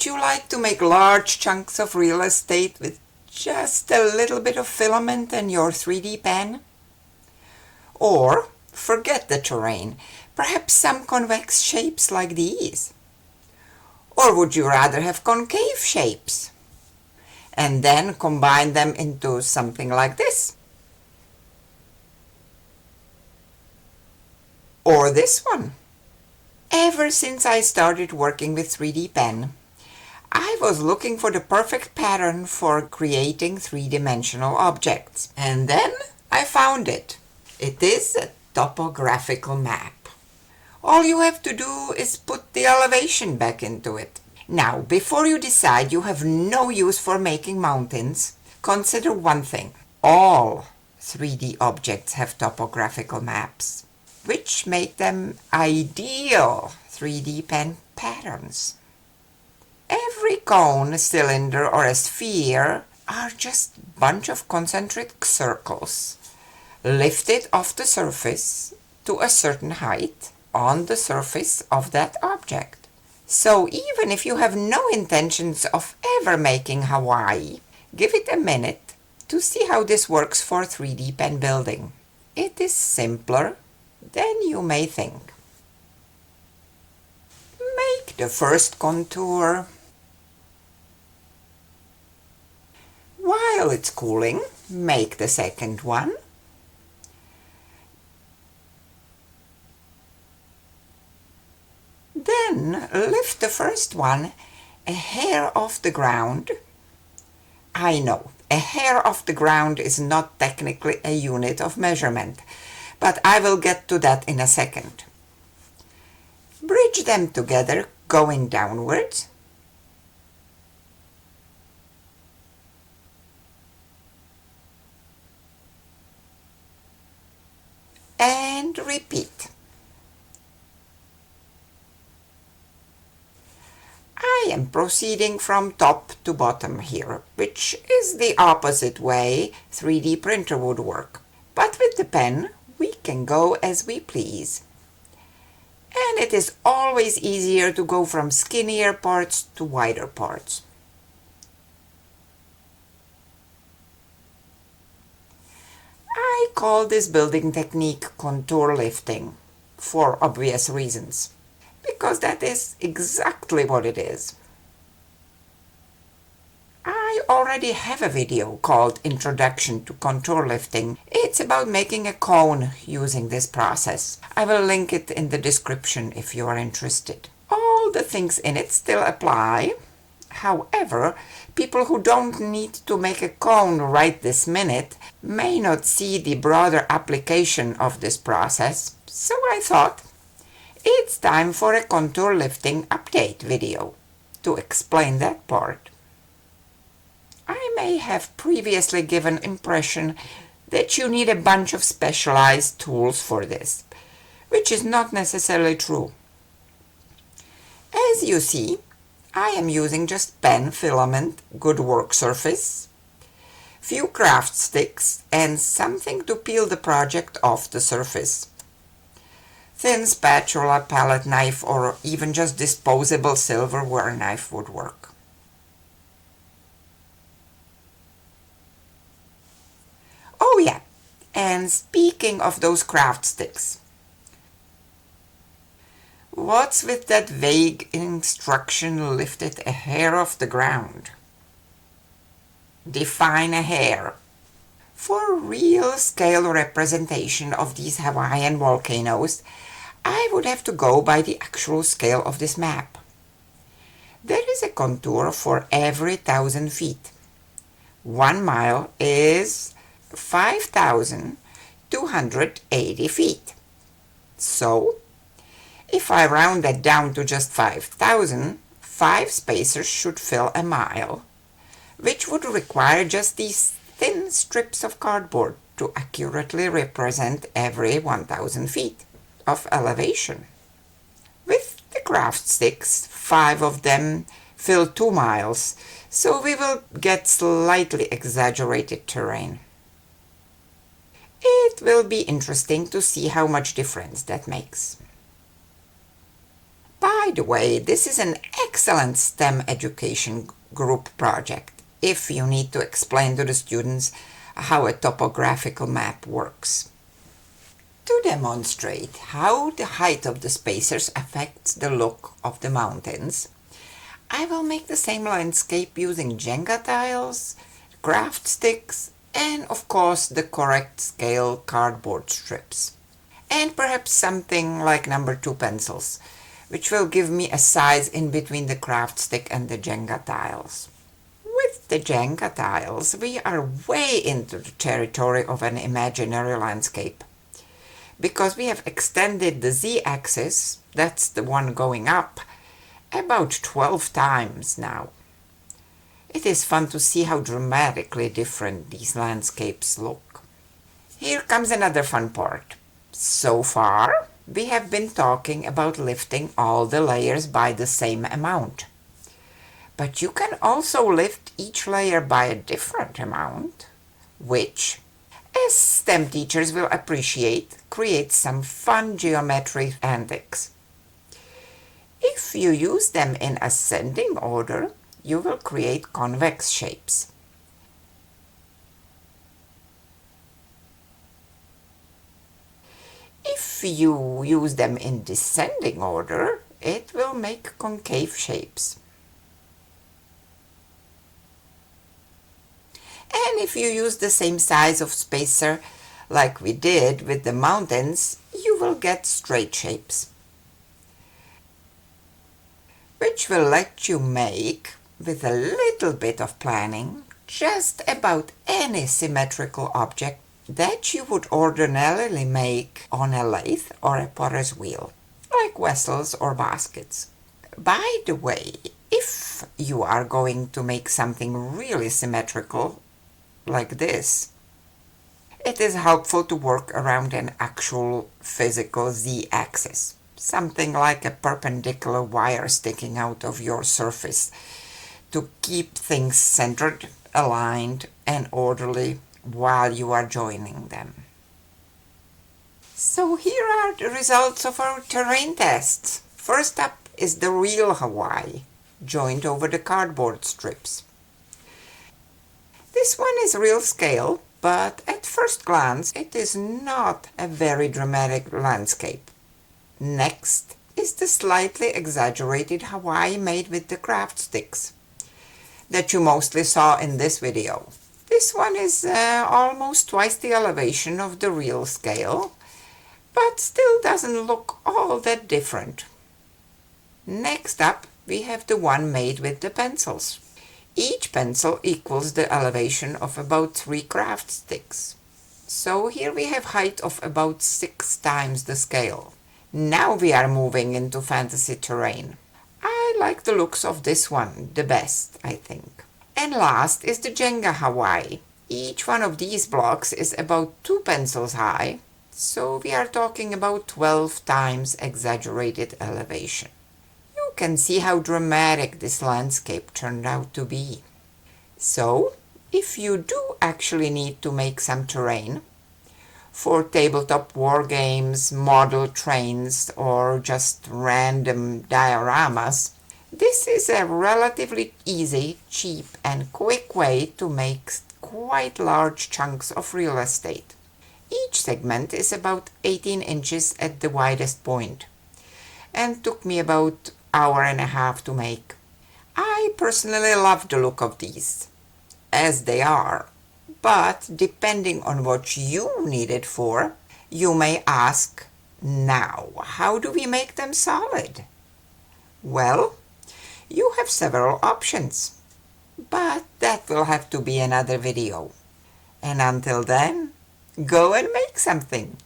Would you like to make large chunks of real estate with just a little bit of filament and your 3D pen? Or forget the terrain, perhaps some convex shapes like these? Or would you rather have concave shapes? And then combine them into something like this? Or this one? Ever since I started working with 3D pen, I was looking for the perfect pattern for creating three-dimensional objects. And then I found it. It is a topographical map. All you have to do is put the elevation back into it. Now, before you decide you have no use for making mountains, consider one thing. All 3D objects have topographical maps, which make them ideal 3D pen patterns. Every cone, cylinder, or a sphere are just a bunch of concentric circles lifted off the surface to a certain height on the surface of that object. So even if you have no intentions of ever making Hawaii, give it a minute to see how this works for 3D pen building. It is simpler than you may think. Make the first contour. While it's cooling, make the second one. Then lift the first one a hair off the ground. I know, a hair off the ground is not technically a unit of measurement, but I will get to that in a second. Bridge them together going downwards. And repeat. I am proceeding from top to bottom here, which is the opposite way 3D printer would work. But with the pen, we can go as we please. And it is always easier to go from skinnier parts to wider parts. I call this building technique contour lifting, for obvious reasons, because that is exactly what it is. I already have a video called Introduction to Contour Lifting. It's about making a cone using this process. I will link it in the description if you are interested. All the things in it still apply. However, people who don't need to make a cone right this minute may not see the broader application of this process, so I thought it's time for a contour lifting update video to explain that part. I may have previously given impression that you need a bunch of specialized tools for this, which is not necessarily true. As you see, I am using just pen, filament, good work surface, few craft sticks, and something to peel the project off the surface. Thin spatula, palette knife, or even just disposable silverware knife would work. Oh yeah, and speaking of those craft sticks, what's with that vague instruction lifted a hair off the ground? Define a hair. For real scale representation of these Hawaiian volcanoes, I would have to go by the actual scale of this map. There is a contour for every 1,000 feet. 1 mile is 5,280 feet. So, if I round that down to just 5,000, 5 spacers should fill a mile, which would require just these thin strips of cardboard to accurately represent every 1,000 feet of elevation. With the craft sticks, 5 of them fill 2 miles, so we will get slightly exaggerated terrain. It will be interesting to see how much difference that makes. By the way, this is an excellent STEM education group project if you need to explain to the students how a topographical map works. To demonstrate how the height of the spacers affects the look of the mountains, I will make the same landscape using Jenga tiles, craft sticks, and of course the correct scale cardboard strips. And perhaps something like number 2 pencils, which will give me a size in between the craft stick and the Jenga tiles. With the Jenga tiles, we are way into the territory of an imaginary landscape, because we have extended the z-axis, that's the one going up, about 12 times now. It is fun to see how dramatically different these landscapes look. Here comes another fun part. So far, we have been talking about lifting all the layers by the same amount. But you can also lift each layer by a different amount, which, as STEM teachers will appreciate, creates some fun geometry antics. If you use them in ascending order, you will create convex shapes. If you use them in descending order, it will make concave shapes. And if you use the same size of spacer like we did with the mountains, you will get straight shapes, which will let you make, with a little bit of planning, just about any symmetrical object that you would ordinarily make on a lathe or a potter's wheel, like vessels or baskets. By the way, if you are going to make something really symmetrical, like this, it is helpful to work around an actual physical z-axis, something like a perpendicular wire sticking out of your surface, to keep things centered, aligned, and orderly while you are joining them. So here are the results of our terrain tests. First up is the real Hawaii, joined over the cardboard strips. This one is real scale, but at first glance it is not a very dramatic landscape. Next is the slightly exaggerated Hawaii made with the craft sticks that you mostly saw in this video. This one is almost twice the elevation of the real scale, but still doesn't look all that different. Next up, we have the one made with the pencils. Each pencil equals the elevation of about 3 craft sticks. So here we have height of about 6 times the scale. Now we are moving into fantasy terrain. I like the looks of this one the best, I think. And last is the Jenga Hawaii. Each one of these blocks is about 2 pencils high, so we are talking about 12 times exaggerated elevation. You can see how dramatic this landscape turned out to be. So, if you do actually need to make some terrain for tabletop war games, model trains, or just random dioramas, this is a relatively easy, cheap, and quick way to make quite large chunks of real estate. Each segment is about 18 inches at the widest point, and took me about an hour and a half to make. I personally love the look of these, as they are, but depending on what you need it for, you may ask, now, how do we make them solid? Well, you have several options, but that will have to be another video. And until then, go and make something.